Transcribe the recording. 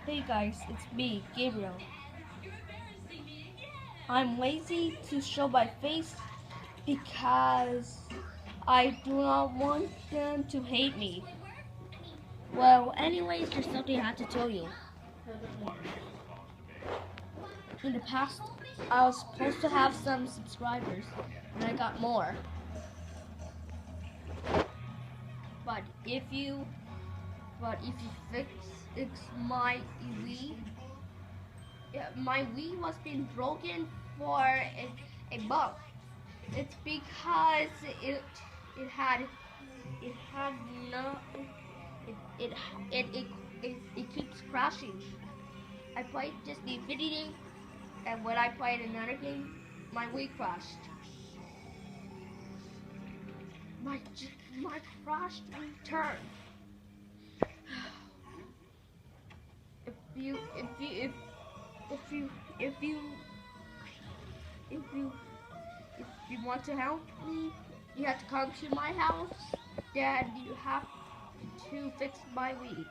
Hey guys, it's me, Gabriel. I'm lazy to show my face because I do not want them to hate me. Well, anyways, there's something I have to tell you. In the past, I was supposed to have some subscribers, and I got more. But if you fix my Wii, my Wii was being broken for a month. It's because it had no it it it, it keeps crashing. I played just the Infinity game, and when I played another game, my Wii crashed. My crashed return. If you if you if if you if you if you if you want to help me, you have to come to my house. Then you have to fix my Wii.